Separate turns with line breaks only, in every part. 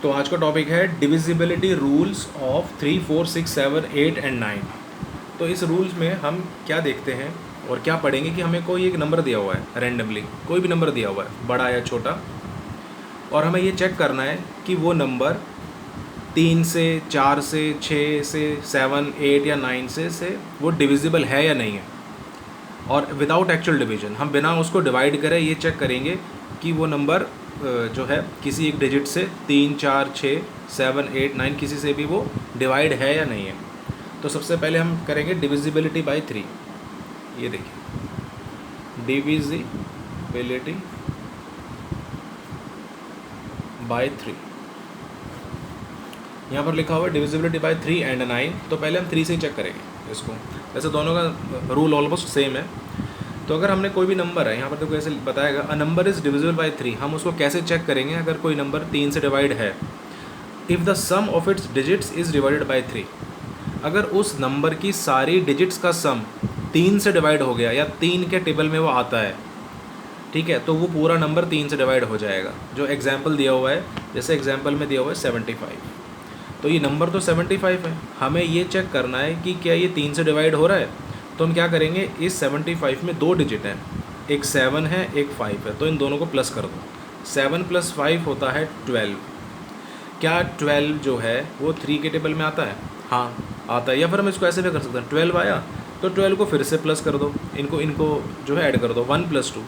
तो आज का टॉपिक है डिविजिबिलिटी रूल्स ऑफ 3, 4, 6, 7, 8 एंड 9। तो इस रूल्स में हम क्या देखते हैं और क्या पढ़ेंगे कि हमें कोई एक नंबर दिया हुआ है, रैंडमली कोई भी नंबर दिया हुआ है, बड़ा या छोटा, और हमें ये चेक करना है कि वो नंबर 3 से, 4 से, 6 से, 7, 8 या 9 से वो डिविजिबल है या नहीं है। और विदाउट एक्चुअल डिवीजन, हम बिना उसको डिवाइड करें ये चेक करेंगे कि वो नंबर जो है किसी एक डिजिट से 3, 4, 6, 7, 8, 9 किसी से भी वो डिवाइड है या नहीं है। तो सबसे पहले हम करेंगे डिविजिबिलिटी बाय 3। ये देखिए, डिविजिबिलिटी बाय 3, यहाँ पर लिखा हुआ है डिविजिबिलिटी बाय 3 एंड 9। तो पहले हम 3 से ही चेक करेंगे इसको। वैसे दोनों का रूल ऑलमोस्ट सेम है। तो अगर हमने कोई भी नंबर है, यहाँ पर देखो ऐसे बताएगा a number is divisible by 3, हम उसको कैसे चेक करेंगे अगर कोई नंबर 3 से डिवाइड है। If the sum of its digits is divided by 3, अगर उस नंबर की सारी डिजिट्स का सम 3 से डिवाइड हो गया या 3 के टेबल में वो आता है, ठीक है, तो वो पूरा नंबर 3 से डिवाइड हो जाएगा। जो एग्जाम्पल दिया हुआ है, जैसे एग्जाम्पल में दिया हुआ है 75, तो ये नंबर तो 75 है, हमें ये चेक करना है कि क्या ये 3 से डिवाइड हो रहा है। तो हम क्या करेंगे, इस 75 में 2 डिजिट हैं, एक 7 है एक 5 है, तो इन दोनों को प्लस कर दो। 7 + 5 होता है 12। क्या 12 जो है वो 3 के टेबल में आता है? हाँ आता है। या फिर हम इसको ऐसे भी कर सकते हैं, 12 आया तो 12 को फिर से प्लस कर दो, इनको जो है ऐड कर दो, 1 + 2,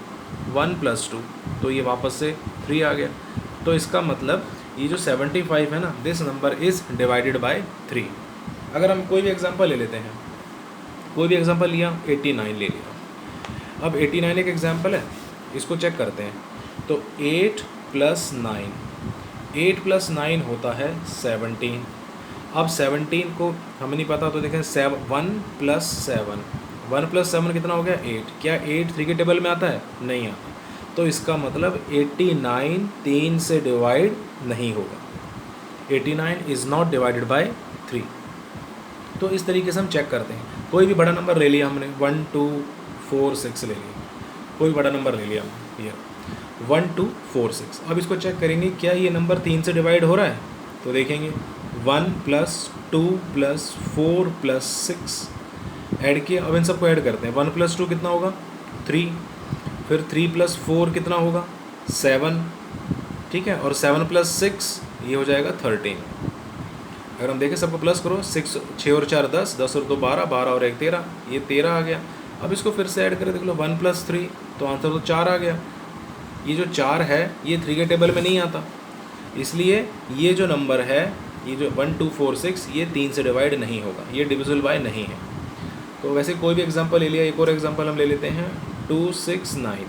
1 + 2, तो ये वापस से 3 आ गया। तो इसका मतलब ये जो 75 है ना, this number is divided by 3। अगर हम कोई भी एग्जांपल ले लेते हैं, कोई भी एग्जांपल लिया, 89 ले लिया। अब 89 एक एग्जांपल है, इसको चेक करते हैं। तो 8 + 9, 8 + 9 होता है 17। अब 17 को हमें नहीं पता, तो देखें 1 + 7, 1 + 7 कितना हो गया? 8। क्या 8 3 के टेबल में आता है? नहीं आता। तो इसका मतलब 89 3 से डिवाइड नहीं होगा। 89 इज़ नॉट डिवाइडेड बाय 3। तो इस तरीके से हम चेक करते हैं। कोई भी बड़ा नंबर ले लिया हमने, 1, 2, 4, 6 ले लिया, कोई बड़ा नंबर ले लिया हमने, ये 1, 2, 4, 6। अब इसको चेक करेंगे क्या ये नंबर 3 से डिवाइड हो रहा है। तो देखेंगे 1 + 2 + 4 + 6 ऐड किया। अब इन सबको ऐड करते हैं। 1 + 2 कितना होगा? 3। फिर 3 + 4 कितना होगा? 7, ठीक है, और 7 + 6 ये हो जाएगा 13। अगर हम देखें सबको प्लस करो, 6 और 4 10, 10 और 2 12, 12 और 1 13, ये 13 आ गया। अब इसको फिर से ऐड करें, देख लो 1 + 3, तो आंसर तो 4 आ गया। ये जो 4 है ये 3 के टेबल में नहीं आता, इसलिए ये जो नंबर है, ये जो 1, 2, 4, 6, ये 3 से डिवाइड नहीं होगा, ये डिविजिबल बाय नहीं है। तो वैसे कोई भी एग्जांपल ले लिया, एक और एग्जांपल हम ले लेते हैं, 2, 6, 9।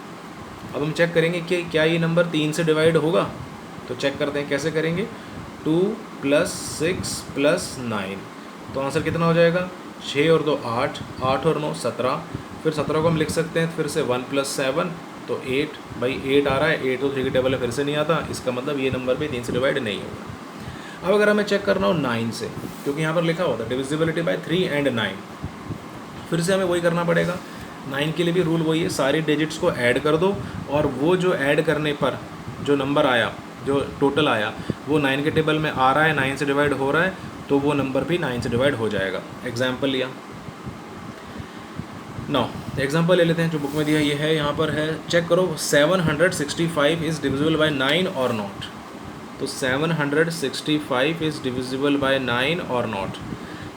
अब हम चेक करेंगे कि क्या ये नंबर 3 से डिवाइड होगा। तो चेक करते हैं, कैसे करेंगे, 2 + 6 + 9, तो आंसर कितना हो जाएगा? 6 और 2 8, 8 और 9 17। फिर 17 को हम लिख सकते हैं फिर से 1 + 7, तो 8, भाई 8 आ रहा है, 8 तो 3 के टेबल में फिर से नहीं आता, इसका मतलब ये नंबर भी 3 से डिवाइड नहीं होगा। अब अगर हमें चेक करना हो 9 से, क्योंकि यहाँ पर लिखा होता है डिविजिबिलिटी बाय 3 एंड 9, फिर से हमें वही करना पड़ेगा। 9 के लिए भी रूल वही है, सारी डिजिट्स को ऐड कर दो, और वो जो ऐड करने पर जो नंबर आया, जो टोटल आया, वो 9 के टेबल में आ रहा है, 9 से डिवाइड हो रहा है, तो वो नंबर भी 9 से डिवाइड हो जाएगा। एग्जाम्पल लिया, नो एग्जाम्पल ले लेते हैं जो बुक में दिया ये है, यहाँ पर है, चेक करो 765 इज़ डिविजिबल बाय 9 और नॉट। तो 765 इज़ डिविजिबल बाय 9 और नॉट।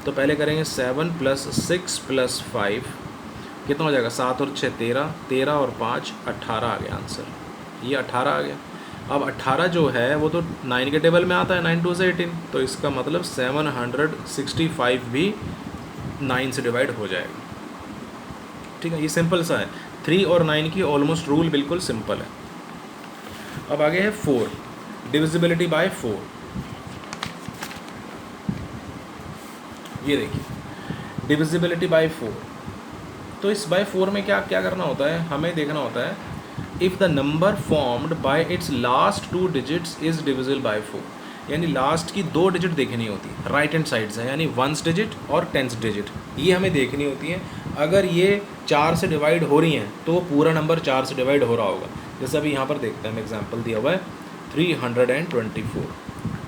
तो पहले करेंगे 7 + 6 + 5, कितना हो जाएगा? 7 और 6 13, 13 और 5 18 आ गया आंसर, ये 18 आ गया। अब 18 जो है वो तो 9 के टेबल में आता है, 9 × 2 = 18, तो इसका मतलब 765 भी 9 से डिवाइड हो जाएगा। ठीक है, ये सिंपल सा है। 3 और 9 की ऑलमोस्ट रूल बिल्कुल सिंपल है। अब आगे है 4, डिविजिबिलिटी बाय 4। ये देखिए, डिविजिबिलिटी बाय 4। तो इस बाय 4 में क्या क्या करना होता है, हमें देखना होता है, if the number formed by it's last 2 digits is divisible by 4, यानी लास्ट की 2 डिजिट देखनी होती है, राइट हैंड साइड से, यानी 1th डिजिट और 10th डिजिट, ये हमें देखनी होती है। अगर ये 4 से डिवाइड हो रही हैं तो पूरा नंबर 4 से डिवाइड हो रहा होगा। जैसे अभी यहाँ पर देखते हैं, एग्जाम्पल दिया हुआ है 324,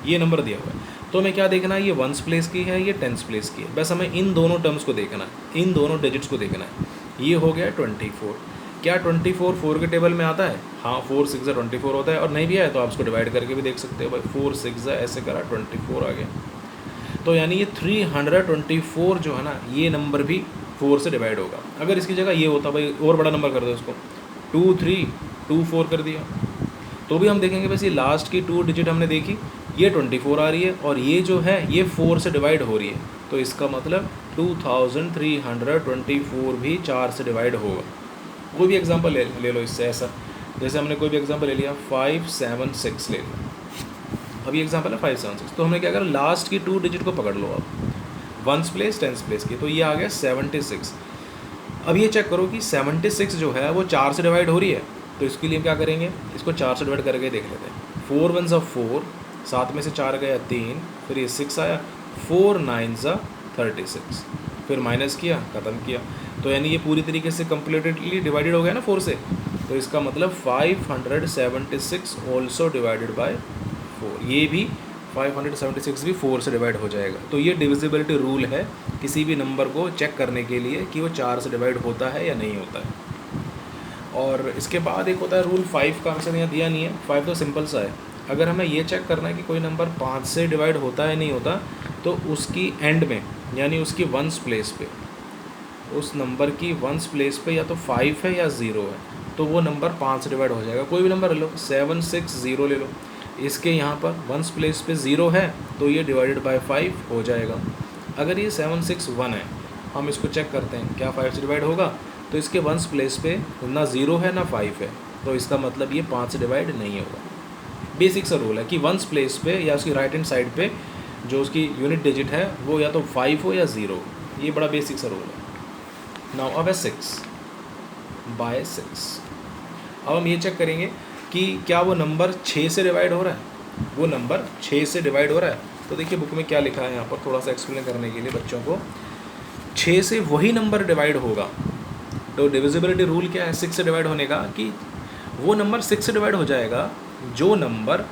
ये नंबर दिया हुआ है, तो हमें क्या देखना है, ये वंस प्लेस की है, ये टेंस प्लेस की है, बस हमें इन दोनों टर्म्स को देखना है, इन दोनों डिजिट्स को देखना है। ये हो गया 24। क्या 24 4 के टेबल में आता है? हाँ, 4 6 24 होता है, और नहीं भी आया तो आप उसको डिवाइड करके भी देख सकते हो भाई, 4 6 ऐसे करा 24 आ गया। तो यानी ये 324 जो है ना, ये नंबर भी 4 से डिवाइड होगा। अगर इसकी जगह ये होता भाई, और बड़ा नंबर कर दो इसको, 2 3 2 4 कर दिया, तो भी हम देखेंगे बस ये लास्ट की 2 डिजिट हमने देखी, ये 24 आ रही है, और ये जो है ये 4 से डिवाइड हो रही है, तो इसका मतलब 2324 भी 4 से डिवाइड होगा। कोई भी एग्जांपल ले लो इससे, ऐसा जैसे हमने कोई भी एग्जांपल ले लिया 576 ले लिया, अभी एग्जांपल है 576, तो हमने क्या करा, लास्ट की 2 डिजिट को पकड़ लो आप, वंस प्लेस टेंस प्लेस की, तो ये आ गया 76। अब ये चेक करो कि 76 जो है वो 4 से डिवाइड हो रही है, तो इसके लिए हम क्या करेंगे, इसको 4 से डिवाइड करके देख लेते हैं। 4 1 ज़ा 4, 7 में से 4 गया 3, फिर ये 6 आया, 4 9 ज़ा 36, फिर माइनस किया, ख़त्म किया, तो यानी ये पूरी तरीके से कम्प्लीटली डिवाइडेड हो गया ना 4 से, तो इसका मतलब 576 ऑल्सो डिवाइडेड बाय 4, ये भी 576 भी 4 से डिवाइड हो जाएगा। तो ये डिविजिबिलिटी रूल है किसी भी नंबर को चेक करने के लिए कि वो 4 से डिवाइड होता है या नहीं होता है। और इसके बाद एक होता है रूल 5 का, आंसर यहाँ दिया नहीं है, 5 तो सिंपल सा है। अगर हमें ये चेक करना है कि कोई नंबर 5 से डिवाइड होता है नहीं होता, तो उसकी एंड में यानी उसकी वंस प्लेस पे, उस नंबर की वंस प्लेस पे या तो 5 है या 0 है, तो वो नंबर 5 से डिवाइड हो जाएगा। कोई भी नंबर ले लो, 760 ले लो, इसके यहाँ पर वंस प्लेस पे 0 है, तो ये डिवाइडेड बाय 5 हो जाएगा। अगर ये 761 है, हम इसको चेक करते हैं क्या 5 से डिवाइड होगा, तो इसके वंस प्लेस पे ना 0 है ना 5 है, तो इसका मतलब ये 5 से डिवाइड नहीं होगा। बेसिक सा रूल है कि वंस प्लेस पे या उसकी राइट हैंड साइड पे जो उसकी यूनिट डिजिट है वो या तो 5 हो या 0 हो, ये बड़ा बेसिक सा रूल है। नाउ अब है 6/6। अब हम ये चेक करेंगे कि क्या वो नंबर 6 से डिवाइड हो रहा है, वो नंबर 6 से डिवाइड हो रहा है। तो देखिए बुक में क्या लिखा है यहाँ पर, थोड़ा सा एक्सप्लेन करने के लिए बच्चों को, 6 से वही नंबर डिवाइड होगा। तो डिविजिबिलिटी रूल क्या है 6 से डिवाइड होने का, कि वो नंबर 6 से डिवाइड हो जाएगा जो नंबर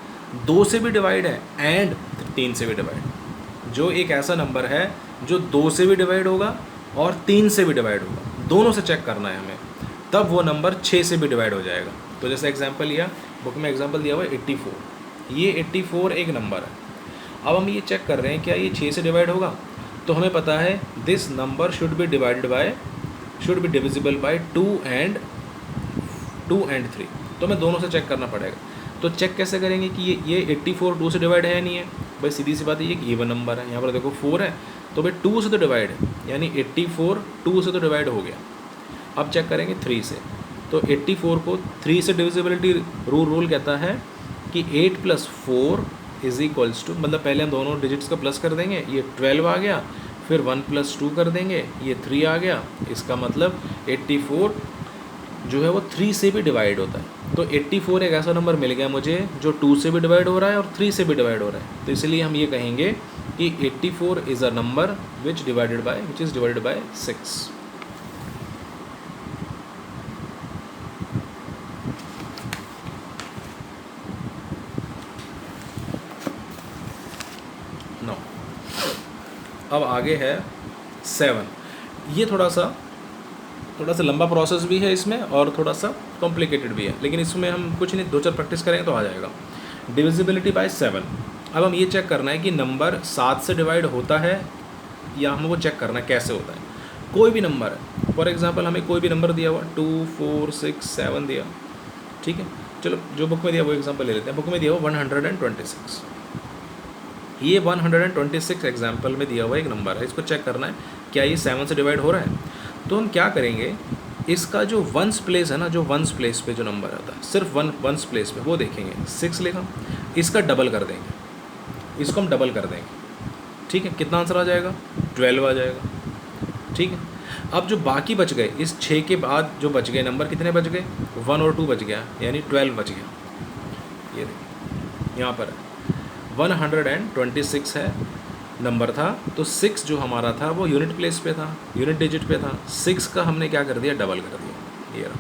2 से भी डिवाइड है एंड 3 से भी डिवाइड, जो एक ऐसा नंबर है जो 2 से भी डिवाइड होगा और 3 से भी डिवाइड होगा, दोनों से चेक करना है हमें, तब वो नंबर 6 से भी डिवाइड हो जाएगा। तो जैसे एग्जांपल लिया, बुक में एग्जांपल दिया हुआ है 84, ये 84 एक नंबर है। अब हम ये चेक कर रहे हैं क्या ये 6 से डिवाइड होगा, तो हमें पता है this number should be divisible by 2 and 3, तो हमें दोनों से चेक करना पड़ेगा। तो चेक कैसे करेंगे कि ये 84 2 से डिवाइड है या नहीं है, भाई सीधी सी बात है, ये इवन नंबर है, यहाँ पर देखो 4 है, तो भाई 2 से तो डिवाइड है, यानी 84 2 से तो डिवाइड हो गया। अब चेक करेंगे 3 से, तो 84 को 3 से डिविजिबिलिटी रूल कहता है कि 8 + 4 = मतलब पहले हम दोनों डिजिट्स का प्लस कर देंगे, ये 12 आ गया, फिर 1 + 2 कर देंगे, ये 3 आ गया। इसका मतलब 84 जो है वो 3 से भी डिवाइड होता है। तो 84 एक ऐसा नंबर मिल गया मुझे जो 2 से भी डिवाइड हो रहा है और 3 से भी डिवाइड हो रहा है, तो इसलिए हम ये कहेंगे कि 84 is a number which is divided by 6। No, अब आगे है 7। ये थोड़ा सा लंबा प्रोसेस भी है इसमें और थोड़ा सा कॉम्प्लिकेटेड भी है, लेकिन इसमें हम कुछ नहीं 2-4 प्रैक्टिस करेंगे तो आ जाएगा। Divisibility bye 7। अब हम ये चेक करना है कि नंबर 7 से डिवाइड होता है या हमको चेक करना है कैसे होता है। कोई भी नंबर है, फॉर एग्जांपल हमें कोई भी नंबर दिया हुआ 2 4 6 7 दिया, ठीक है, चलो जो बुक में दिया वो एग्जांपल ले लेते हैं। बुक में दिया हुआ 126, ये 126 एग्जाम्पल में दिया हुआ एक नंबर है, इसको चेक करना है क्या ये 7 से डिवाइड हो रहा है। तो हम क्या करेंगे, इसका जो वंस प्लेस है ना, जो वंस प्लेस पे जो नंबर आता है सिर्फ वंस प्लेस पे, वो देखेंगे 6 लिखा, इसका डबल कर देंगे, इसको हम डबल कर देंगे, ठीक है, कितना आंसर आ जाएगा 12 आ जाएगा, ठीक है। अब जो बाकी बच गए, इस 6 के बाद जो बच गए नंबर कितने बच गए, 1 और 2 बच गया, यानी 12 बच गया। ये देखिए यहाँ पर 126 है नंबर था, तो 6 जो हमारा था वो यूनिट प्लेस पे था, यूनिट डिजिट पे था, 6 का हमने क्या कर दिया डबल कर दिया, ये रहा,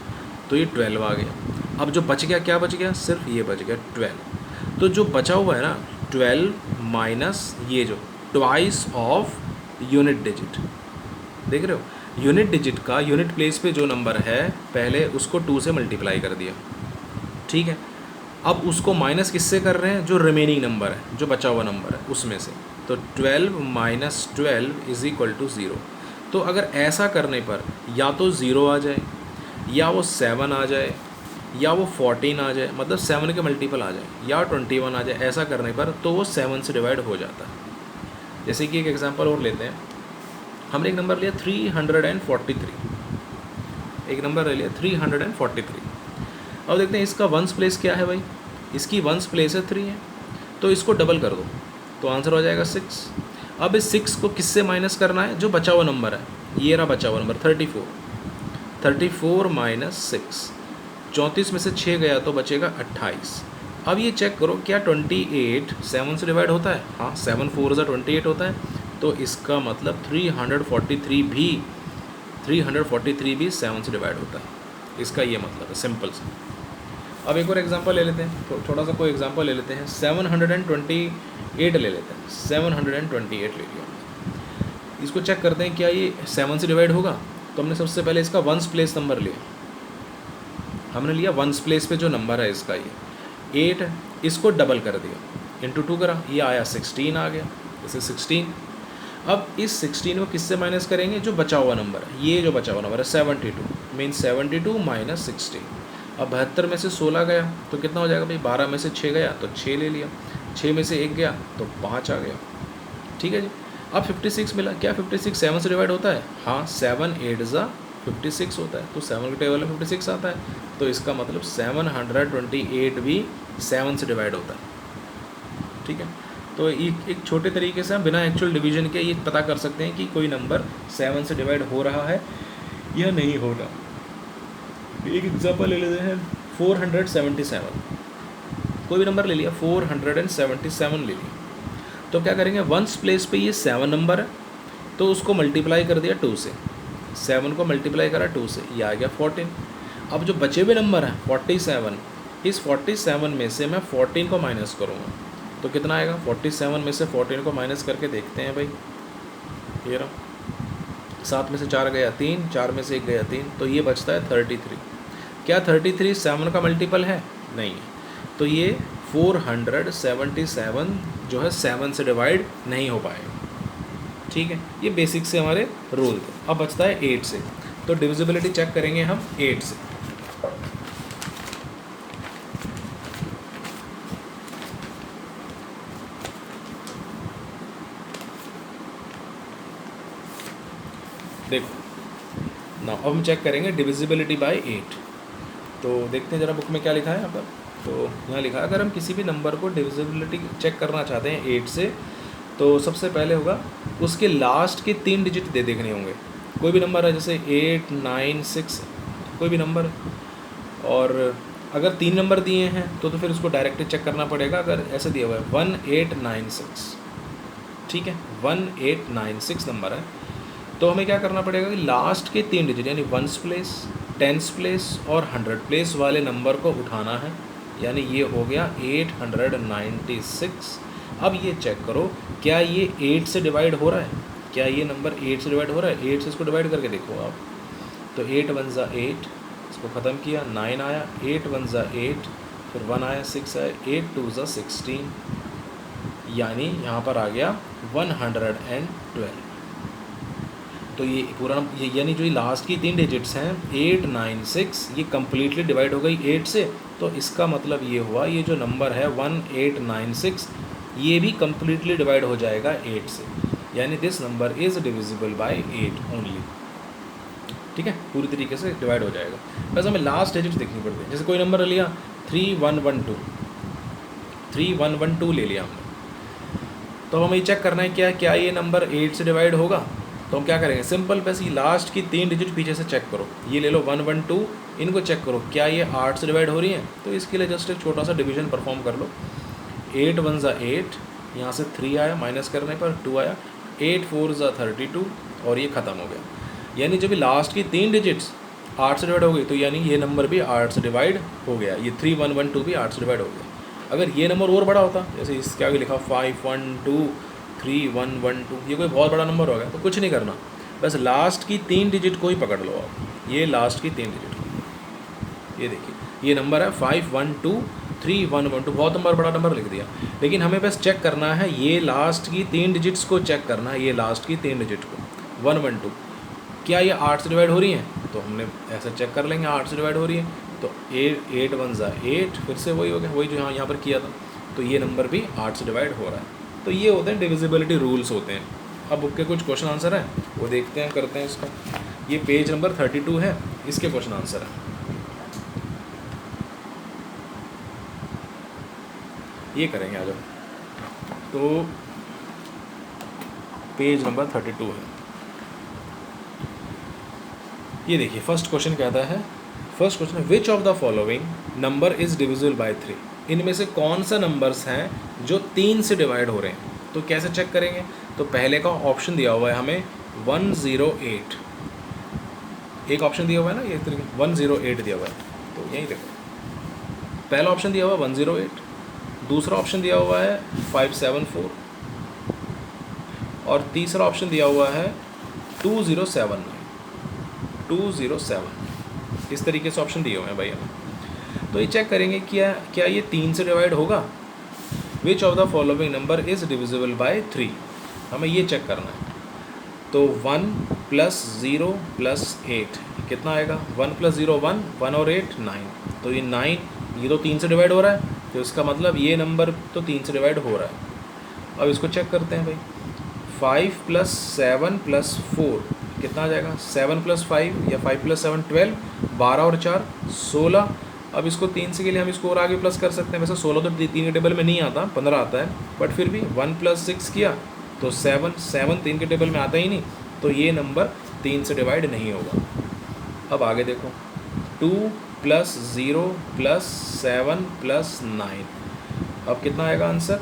तो ये 12 आ गया। अब जो बच गया क्या बच गया, सिर्फ ये बच गया 12। तो जो बचा हुआ है ना 12 माइनस ये जो ट्वाइस ऑफ यूनिट डिजिट, देख रहे हो यूनिट डिजिट का यूनिट प्लेस पे जो नंबर है पहले उसको 2 से मल्टीप्लाई कर दिया, ठीक है। अब उसको माइनस किससे कर रहे हैं, जो रिमेनिंग नंबर है, जो बचा हुआ नंबर है उसमें से, तो 12 माइनस 12 इज इक्वल टू 0। तो अगर ऐसा करने पर या तो 0 आ जाए, या वो 7 आ जाए, या वो 14 आ जाए, मतलब 7 के मल्टीपल आ जाए, या 21 आ जाए, ऐसा करने पर तो वो 7 से डिवाइड हो जाता है। जैसे कि एक एग्जांपल और लेते हैं, हमने एक नंबर लिया 343, एक नंबर ले लिया 343। अब देखते हैं इसका वंस प्लेस क्या है भाई, इसकी वंस प्लेस है 3 है, तो इसको डबल कर दो तो आंसर हो जाएगा 6। अब इस 6 को किससे माइनस करना है, जो बचा हुआ नंबर है, ये रहा बचा हुआ नंबर 34 माइनस 6, 34 में से 6 गया तो बचेगा 28। अब ये चेक करो क्या 28 7 से डिवाइड होता है, हाँ 7 4 ज़ा 28 होता है, तो इसका मतलब 343 भी 7 से डिवाइड होता है, इसका ये मतलब है, सिंपल सा। अब एक और एग्जांपल ले लेते हैं, छोटा सा कोई एग्जांपल ले लेते हैं, 728 ले लेते हैं, 728 ले लिया। इसको चेक करते हैं क्या ये 7 से डिवाइड होगा, तो हमने सबसे पहले इसका वंस प्लेस नंबर लिया, हमने लिया वंस प्लेस पे जो नंबर है इसका ये 8 है, इसको डबल कर दिया, इंटू 2 करा, ये आया 16 आ गया, जैसे 16। अब इस 16 को किससे माइनस करेंगे, जो बचा हुआ नंबर है, ये जो बचा हुआ नंबर है 72, मीन 72 माइनस 16। अब 72 में से 16 गया तो कितना हो जाएगा भाई, 12 में से 6 गया तो 6 ले लिया, 6 में से 1 गया तो 5 आ गया, ठीक है जी। अब 56 मिला, क्या 56 7 से डिवाइड होता है, हाँ 7 8 ज़ा 56 होता है, तो 7 के टेबल में 56 आता है, तो इसका मतलब 728 भी 7 से डिवाइड होता है, ठीक है। तो एक छोटे तरीके से हम बिना एक्चुअल डिवीजन के ये पता कर सकते हैं कि कोई नंबर 7 से डिवाइड हो रहा है या नहीं हो रहा। एक एग्जांपल ले लेते हैं 477, कोई भी नंबर ले लिया 477 ले लिया, तो क्या करेंगे, वंस प्लेस पे ये 7 नंबर है तो उसको मल्टीप्लाई कर दिया 2 से, 7 को मल्टीप्लाई करा 2 से, ये आ गया 14। अब जो बचे हुए नंबर है 47, इस 47 में से मैं 14 को माइनस करूँगा तो कितना आएगा, 47 में से 14 को माइनस करके देखते हैं भाई, ये रहा 7 में से 4 गया 3, 4 में से 1 गया 3, तो ये बचता है 33। क्या 33 7 का मल्टीपल है, नहीं है, तो ये 477 जो है 7 से डिवाइड नहीं हो पाएगा, ठीक है। ये बेसिक से हमारे रूल थे। अब बचता है 8 से, तो डिविजिबिलिटी चेक करेंगे हम 8 से। देखो ना, अब हम चेक करेंगे डिविजिबिलिटी बाय 8। तो देखते हैं ज़रा बुक में क्या लिखा है यहाँ पर। तो यहाँ लिखा है अगर हम किसी भी नंबर को डिविजिबिलिटी चेक करना चाहते हैं 8 से, तो सबसे पहले होगा उसके लास्ट के 3 डिजिट देखने होंगे। कोई भी नंबर है जैसे 8 9 6 कोई भी नंबर, और अगर 3 नंबर दिए हैं तो फिर उसको डायरेक्टली चेक करना पड़ेगा। अगर ऐसे दिया हुआ है 1896, ठीक है 1896 नंबर है, तो हमें क्या करना पड़ेगा कि लास्ट के 3 डिजिट यानी वंस प्लेस, टेंस प्लेस और 100 प्लेस वाले नंबर को उठाना है, यानी ये हो गया 896। अब ये चेक करो क्या ये 8 से डिवाइड हो रहा है, क्या ये नंबर 8 से डिवाइड हो रहा है, 8 से इसको डिवाइड करके देखो आप। तो 8 1 ज़ा 8, इसको ख़त्म किया 9 आया, 8 1 ज़ा 8, फिर 1 आया 6 आया, 8 2 ज़ा 16, यानी यहाँ पर आ गया 112। तो ये पूरा ये यानी जो ये लास्ट की 3 डिजिट्स हैं 896, ये कम्प्लीटली डिवाइड हो गई 8 से। तो इसका मतलब ये हुआ ये जो नंबर है 1896 ये भी कम्प्लीटली डिवाइड हो जाएगा 8 से, यानी this number is divisible by 8 only, ठीक है पूरी तरीके से डिवाइड हो जाएगा। बस हमें लास्ट डिजिट्स देखनी पड़ती है। जैसे कोई नंबर लिया 3112 ले लिया हमने, तो हमें ये चेक करना है क्या ये नंबर 8 से डिवाइड होगा। तो हम क्या करेंगे, सिंपल बस ये लास्ट की 3 डिजिट पीछे से चेक करो, ये ले लो 112, इनको चेक करो क्या ये 8 से डिवाइड हो रही हैं। तो इसके लिए जस्ट एक छोटा सा डिवीजन परफॉर्म कर लो। 8 1 ज़ा 8, यहाँ से 3 आया, माइनस करने पर 2 आया, 8 4 ज़ा 32, और ये ख़त्म हो गया। यानी जब भी लास्ट की 3 डिजिट्स 8 से डिवाइड हो गई तो यानी ये नंबर भी 8 से डिवाइड हो गया, ये 3112 भी 8 से डिवाइड हो गया। अगर ये नंबर और बड़ा होता, जैसे इसके आगे लिखा 5 1 2 3 1 1 2, ये कोई बहुत बड़ा नंबर हो गया, तो कुछ नहीं करना, बस लास्ट की 3 डिजिट को ही पकड़ लो आप, ये लास्ट की 3 डिजिट को। ये देखिए ये नंबर है 5 1 2 3 1 1 2, बहुत नंबर बड़ा नंबर लिख दिया, लेकिन हमें बस चेक करना है ये लास्ट की 3 डिजिट्स को चेक करना है, ये लास्ट की 3 डिजिट को 1 1 2 क्या ये 8 से डिवाइड हो रही हैं, तो हमने ऐसा चेक कर लेंगे 8 से डिवाइड हो रही है, तो 8 1 ज़ा 8, फिर से वही हो गया, वही जो यहाँ पर किया था, तो ये नंबर भी 8 से डिवाइड हो रहा है। तो ये होते हैं डिविजिबिलिटी रूल्स होते हैं। अब बुक के कुछ क्वेश्चन आंसर हैं वो देखते हैं, करते हैं इसका। ये पेज नंबर 32 है, इसके क्वेश्चन आंसर है, ये करेंगे आ जाओ। तो पेज नंबर 32 है, ये देखिए फर्स्ट क्वेश्चन कहता है, फर्स्ट क्वेश्चन है which of the following number is divisible by 3, इनमें से कौन सा नंबर्स हैं जो 3 से डिवाइड हो रहे हैं। तो कैसे चेक करेंगे, तो पहले का ऑप्शन दिया हुआ है हमें 108, एक ऑप्शन दिया हुआ है ना, ये तरीके 108 दिया हुआ है, तो यही देखो पहला ऑप्शन दिया हुआ है 108, दूसरा ऑप्शन दिया हुआ है 574 और तीसरा ऑप्शन दिया हुआ है 2079, 207, इस तरीके से ऑप्शन दिए हुए हैं भाई हमें। तो ये चेक करेंगे क्या क्या ये 3 से डिवाइड होगा। Which of the following number is divisible by 3, हमें ये चेक करना है। तो 1 + 0 + 8 कितना आएगा, 1 + 0 1, 1 और 8 9, तो ये 9, ये तो 3 से डिवाइड हो रहा है, तो इसका मतलब ये नंबर तो 3 से डिवाइड हो रहा है। अब इसको चेक करते हैं भाई, 5 + 7 + 4 कितना आ जाएगा, 7 + 5 या 5 + 7 12, 12 और 4 16। अब इसको 3 से के लिए हम इसको और आगे प्लस कर सकते हैं, वैसे 16 तो 3 के टेबल में नहीं आता, 15 आता है, बट फिर भी 1 + 6 किया तो 7 3 के टेबल में आता ही नहीं, तो ये नंबर 3 से डिवाइड नहीं होगा। अब आगे देखो 2 + 0 + 7 + 9, अब कितना आएगा आंसर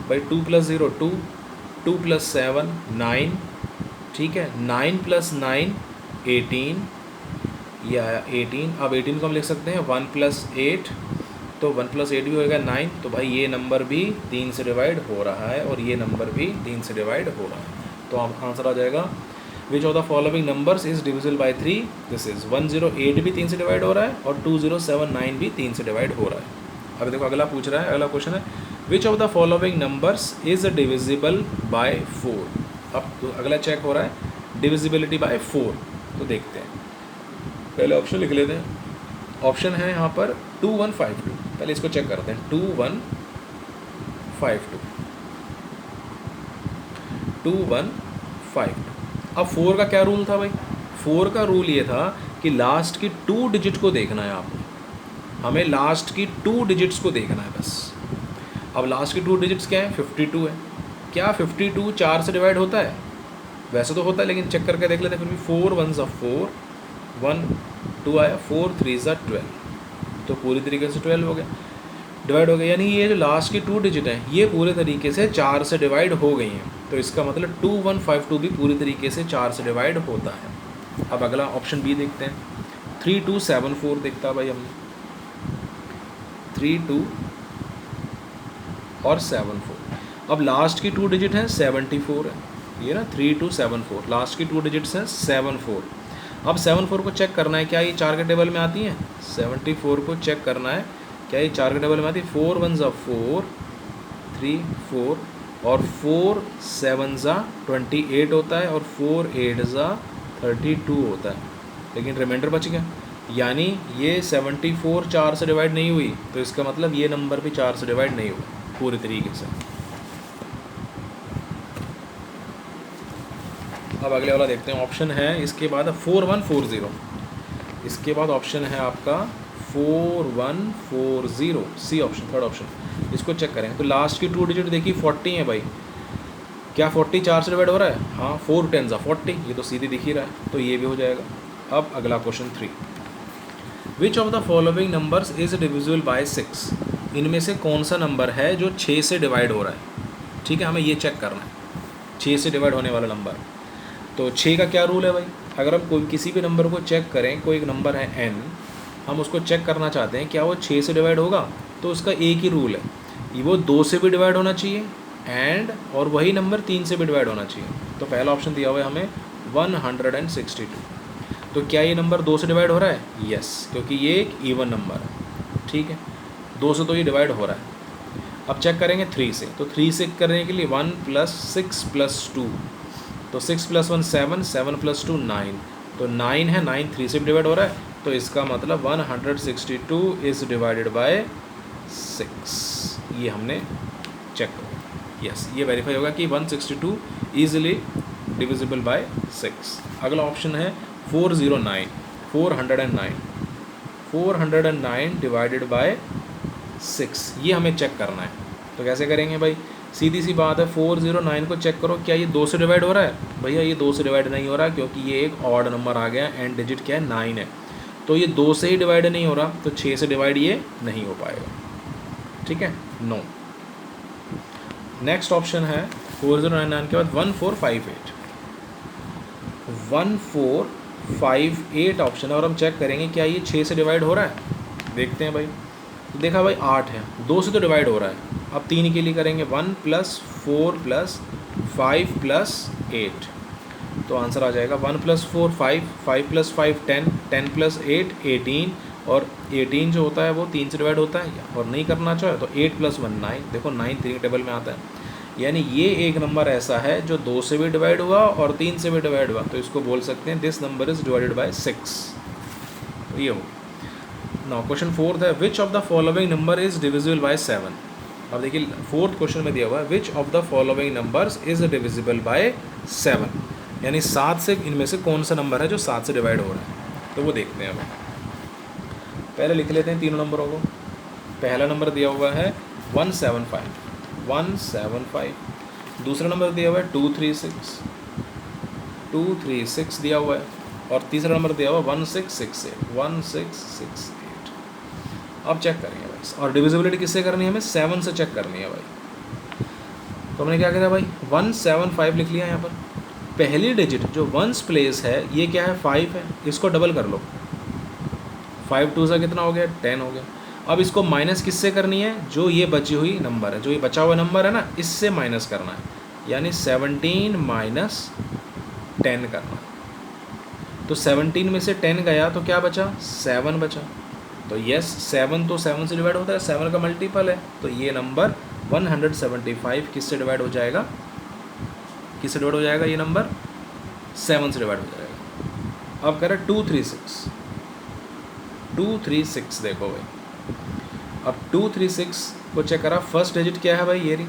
भाई, 2 + 0 2, 2 + 7 9, ठीक है, 9 + 9 18, या 18, अब 18 को हम लिख सकते हैं 1 + 8, तो 1 + 8 भी होएगा 9, तो भाई ये नंबर भी 3 से डिवाइड हो रहा है और ये नंबर भी 3 से डिवाइड हो रहा है। तो अब आंसर आ जाएगा which of the following numbers is divisible by 3, this is 108 भी 3 से डिवाइड हो रहा है और 2079 भी 3 से डिवाइड हो रहा है। अब देखो अगला पूछ रहा है, अगला क्वेश्चन है which of the following numbers is divisible by 4। अब तो अगला चेक हो रहा है डिविजिबिलिटी बाय 4, तो देखते हैं, पहले ऑप्शन लिख लेते हैं। ऑप्शन है यहाँ पर 2152, पहले इसको चेक करते हैं, 2152, 2152। अब 4 का क्या रूल था भाई, 4 का रूल ये था कि लास्ट की 2 डिजिट को देखना है आपने, हमें लास्ट की 2 डिजिट्स को देखना है बस। अब लास्ट की 2 डिजिट्स क्या है, 52 है, क्या 52 4 से डिवाइड होता है, वैसे तो होता है लेकिन चेक करके देख लेते हैं फिर भी। 4 1 ज़ा 4, 1 2 आया, 4 3 ज़ा 12, तो पूरी तरीके से 12 हो गया, डिवाइड हो गया, यानी ये जो लास्ट की 2 डिजिट हैं ये पूरे तरीके से 4 से डिवाइड हो गई हैं, तो इसका मतलब 2152 भी पूरी तरीके से 4 से डिवाइड होता है। अब अगला ऑप्शन बी देखते हैं, 3274 देखता भाई हमने, 32 और 74। अब लास्ट की 2 डिजिट हैं 74 है, ये ना 3274, लास्ट की 2 डिजिट्स हैं 74। अब 74 को चेक करना है क्या ये 4 के टेबल में आती हैं, 74 को चेक करना है क्या ये 4 के टेबल में आती है। 4 1 ज़ा 4, 3 4 और 4 7 ज़ा 28 होता है और 4 8 ज़ा 32 होता है, लेकिन रिमाइंडर बच गया, यानी ये 74 4 से डिवाइड नहीं हुई, तो इसका मतलब ये नंबर भी 4 से डिवाइड नहीं हुआ पूरी तरीके से। अब अगले वाला देखते हैं, ऑप्शन है इसके बाद 4140, इसके बाद ऑप्शन है आपका 4140, सी ऑप्शन, थर्ड ऑप्शन। इसको चेक करें तो लास्ट की 2 डिजिट देखिए 40 है भाई, क्या 40 4 से डिवाइड हो रहा है, हाँ 4 10 ज़ा 40, ये तो सीधी दिख ही रहा है, तो ये भी हो जाएगा। अब अगला question 3, which of the following numbers is divisible by 6, इनमें से कौन सा नंबर है जो 6 से डिवाइड हो रहा है। ठीक है, हमें ये चेक करना है 6 से डिवाइड होने वाला नंबर। तो 6 का क्या रूल है भाई, अगर हम कोई किसी भी नंबर को चेक करें, कोई एक नंबर है n, हम उसको चेक करना चाहते हैं क्या वो 6 से डिवाइड होगा, तो उसका एक ही रूल है वो 2 से भी डिवाइड होना चाहिए एंड और वही नंबर 3 से भी डिवाइड होना चाहिए। तो पहला ऑप्शन दिया हुआ है हमें 162। तो क्या ये नंबर 2 से डिवाइड हो रहा है? यस, क्योंकि ये एक इवन नंबर है। ठीक है, 2 से तो ये डिवाइड हो रहा है। अब चेक करेंगे 3 से, तो 3 से करने के लिए 1 + 6 + 2, तो 6 + 1 7, 7 + 2 9, तो 9 है, 9 3 से भी डिवाइड हो रहा है, तो इसका मतलब 162 इज़ डिवाइडेड बाय 6। ये हमने चेक करो, यस ये वेरीफाई होगा कि 162 ईजिली डिविजिबल बाय 6। अगला ऑप्शन है 409, 409 डिवाइडेड बाय 6, ये हमें चेक करना है। तो कैसे करेंगे भाई? सीधी सी बात है, 409 को चेक करो, क्या ये 2 से डिवाइड हो रहा है? भैया ये 2 से डिवाइड नहीं हो रहा, क्योंकि ये एक ऑड नंबर आ गया, एंड डिजिट क्या है? 9 है। तो ये 2 से ही डिवाइड नहीं हो रहा, तो 6 से डिवाइड ये नहीं हो पाएगा। ठीक है, नो। नेक्स्ट ऑप्शन है 4099 के बाद 1458, 1458 ऑप्शन है, और हम चेक करेंगे क्या ये 6 से डिवाइड हो रहा है। देखते हैं भाई। देखा भाई 8 है, 2 से तो डिवाइड हो रहा है। अब 3 के लिए करेंगे 1 + 4 + 5 + 8, तो आंसर आ जाएगा 1 + 4 5, 5 + 5 10, 10 + 8 18, और 18 जो होता है वो 3 से डिवाइड होता है, और नहीं करना चाहे तो 8 + 1 9, देखो 9 3 टेबल में आता है। यानी ये एक नंबर ऐसा है जो 2 से भी डिवाइड हुआ और 3 से भी डिवाइड हुआ, तो इसको बोल सकते हैं this number is divided by 6। तो ये हो। नाउ क्वेश्चन 4 है which of the following number is divisible by 7। अब देखिए 4th क्वेश्चन में दिया हुआ है which of the following numbers is divisible by 7, यानी 7 से इनमें से कौन सा नंबर है जो 7 से डिवाइड हो रहा है, तो वो देखते हैं। अब पहले लिख लेते हैं तीनों नंबरों को। पहला नंबर दिया हुआ है 175, दूसरा नंबर दिया हुआ है 236 दिया हुआ है, और तीसरा नंबर दिया हुआ है 1668। अब चेक करेंगे भाई, और डिविजिबिलिटी किससे करनी है? हमें 7 से चेक करनी है भाई। तो हमने क्या किया भाई, 175 लिख लिया यहाँ पर। पहली डिजिट जो वंस प्लेस है ये क्या है? 5 है, इसको डबल कर लो, 5 2 सा कितना हो गया? 10 हो गया। अब इसको माइनस किससे करनी है? जो ये बची हुई नंबर है, जो ये बचा हुआ नंबर है ना, इससे माइनस करना है, यानी 17 - 10 करना है। तो 17 में से 10 गया तो क्या बचा? 7 बचा। तो यस 7 तो 7 से डिवाइड होता है, 7 का मल्टीपल है, तो ये नंबर 175 किससे डिवाइड हो जाएगा? किससे डिवाइड हो जाएगा ये नंबर? 7 से डिवाइड हो जाएगा। अब कह रहा है 236 देखो भाई। अब 236 को चेक करा, फर्स्ट डिजिट क्या है भाई? ये रही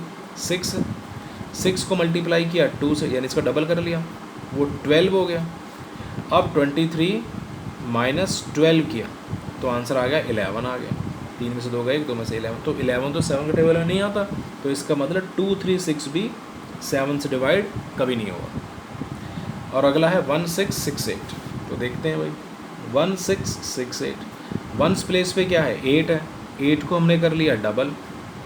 6 को मल्टीप्लाई किया 2 से, यानी इसका डबल कर लिया, वो 12 हो गया। अब 23 - 12 किया तो आंसर आ गया 11 आ गया। 3 में से 2 गए, 2 में से 11, तो 11 तो 7 के टेबल में नहीं आता, तो इसका मतलब 236 भी 7 से डिवाइड कभी नहीं होगा। और अगला है 1668, तो देखते हैं भाई 1668। वंस प्लेस पे क्या है? 8 है, 8 को हमने कर लिया डबल,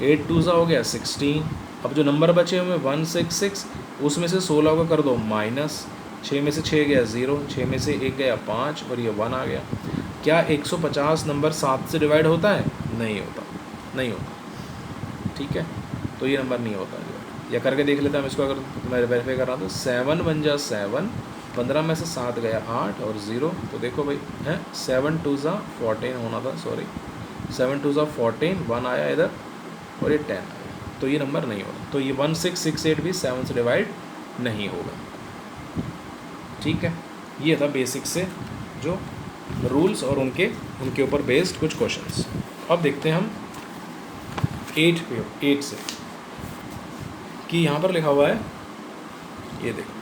8 2 हो गया 16। अब जो नंबर बचे हुए 166, उसमें से 16 को कर दो माइनस, 6 में से 6 गया 0, 6 में से 1 गया 5, और ये 1 आ गया। क्या 150 नंबर 7 से डिवाइड होता है? नहीं होता, नहीं होता। ठीक है, तो ये नंबर नहीं होता डिवाइड। या करके देख लेते हैं हम इसको, अगर मैं वेरीफाई कर रहा हूँ तो 7 बन जा 7, 15 में से 7 गया 8 और 0, तो देखो भाई है 7 2 14 होना था, सॉरी 7 2 14, 1 आया इधर और ये 10 आया, तो ये नंबर नहीं होगा। तो ये 1668 भी 7 से डिवाइड नहीं होगा। ठीक है, ये था बेसिक से जो रूल्स और उनके ऊपर बेस्ड कुछ क्वेश्चंस। अब देखते हैं हम 8 से कि यहाँ पर लिखा हुआ है, ये देखो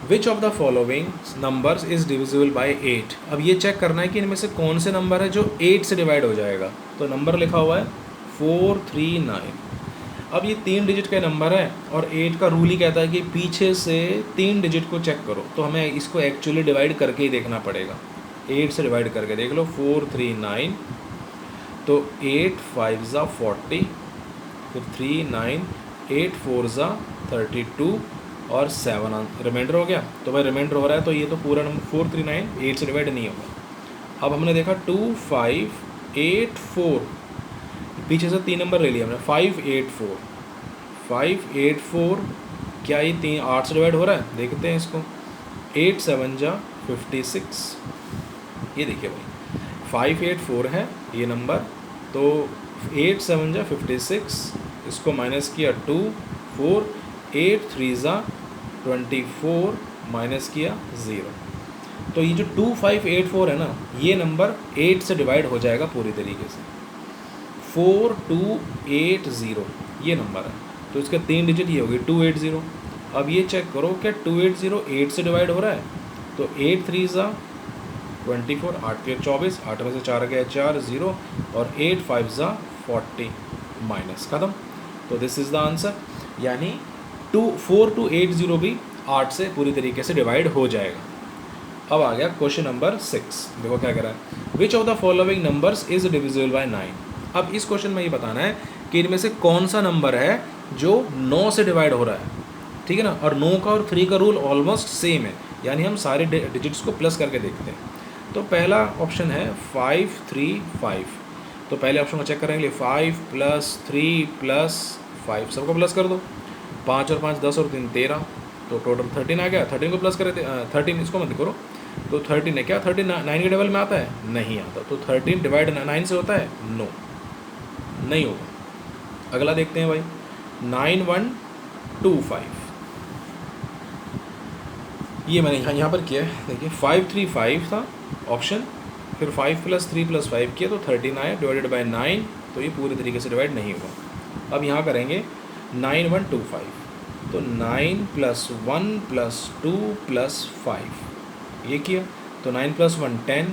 which of the following numbers is divisible by 8। अब ये चेक करना है कि इनमें से कौन से नंबर है जो 8 से डिवाइड हो जाएगा। तो नंबर लिखा हुआ है 439। अब ये 3 डिजिट का नंबर है और 8 का रूल ही कहता है कि पीछे से 3 डिजिट को चेक करो, तो हमें इसको एक्चुअली डिवाइड करके ही देखना पड़ेगा। 8 से डिवाइड करके देख लो, 439, तो 8 5 40, फिर 3 9, 8 4 32 और 7 रिमाइंडर हो गया। तो भाई रिमाइंडर हो रहा है, तो ये तो पूरा नंबर 439 8 से डिवाइड नहीं होगा। अब हमने देखा 2 5 8 4, पीछे से 3 नंबर ले लिया हमने 584 584 क्या ये 8 से डिवाइड हो रहा है? देखते हैं इसको 8 7 जा 56। ये देखिए भाई 584 है ये नंबर, तो 8 7 जा 56, इसको माइनस किया 2 4, 8 3 जा 24 माइनस किया 0। तो ये जो 2584 है ना, ये नंबर 8 से डिवाइड हो जाएगा पूरी तरीके से। 4280 ये नंबर है, तो इसका 3 डिजिट ये होगी 280। अब ये चेक करो क्या 280 8 से डिवाइड हो रहा है? तो 8 3 ज़ा 24, 8 के 24, 8 में से 4 गया 4 0, और 8 5 ज़ा 40 माइनस खत्म। तो दिस इज़ द आंसर, यानी 4280 भी 8 से पूरी तरीके से डिवाइड हो जाएगा। अब आ गया क्वेश्चन नंबर 6। देखो क्या कह रहा है, which of the following numbers is divisible by 9। अब इस क्वेश्चन में ये बताना है कि इनमें से कौन सा नंबर है जो 9 से डिवाइड हो रहा है, ठीक है ना। और 9 का और 3 का रूल ऑलमोस्ट सेम है, यानी हम सारे डिजिट्स को प्लस करके देखते हैं। तो पहला ऑप्शन है 5 3 5। तो पहले ऑप्शन को चेक करेंगे, 5 + 3 + 5 सबको प्लस कर दो। 5 और 5 10 और 3 13, तो टोटल 13 आ गया। 13 को प्लस करें 13, इसको मत करो। तो 13 है क्या 13 9 के डबल में आता है? नहीं आता। तो 13 डिवाइड 9 से होता है? नो, नहीं होगा। अगला देखते हैं भाई 9125। ये मैंने यहाँ पर किया है, देखिए 535 था ऑप्शन, फिर 5 + 3 + 5 किया तो 13 आया, डिवाइडेड बाय 9, तो ये पूरी तरीके से डिवाइड नहीं हुआ। अब यहाँ करेंगे 9125, तो 9 + 1 + 2 + 5 ये किया, तो 9 + 1 10,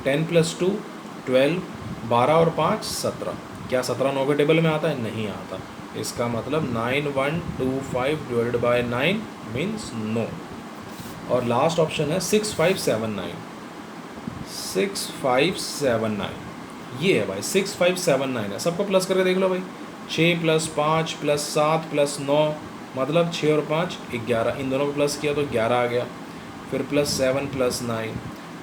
10 + 2 12, 12 और 5 17। क्या 17 9 के टेबल में आता है? नहीं आता। इसका मतलब 9125 डिवाइडेड बाय 9 मीन्स नो। और लास्ट ऑप्शन है 6579। 6579 ये है भाई, 6579 है। सबको प्लस करके देख लो भाई, 6 + 5 + 7 + 9, मतलब 6 और 5 11, इन दोनों को प्लस किया तो 11 आ गया। फिर +7 + 9,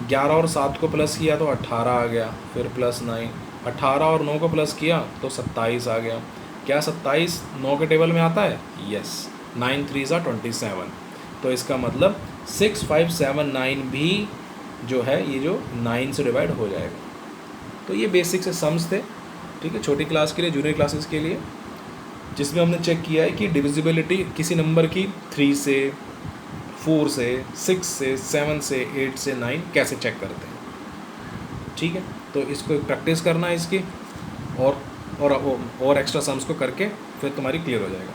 11 और 7 को प्लस किया तो 18 आ गया। फिर +9, 18 और 9 को प्लस किया तो 27 आ गया। क्या 27 9 के टेबल में आता है? यस, 9 3 ज़ा 27। तो इसका मतलब 6579 भी जो है ये जो 9 से डिवाइड हो जाएगा। तो ये बेसिक से सम्स थे, ठीक है, छोटी क्लास के लिए, जूनियर क्लासेस के लिए, जिसमें हमने चेक किया है कि डिविजिबिलिटी किसी नंबर की 3 से 4 से 6 से 7 से 8 से 9 कैसे चेक करते हैं, ठीक है। तो इसको प्रैक्टिस करना है इसकी, और एक्स्ट्रा सम्स को करके फिर तुम्हारी क्लियर हो जाएगा।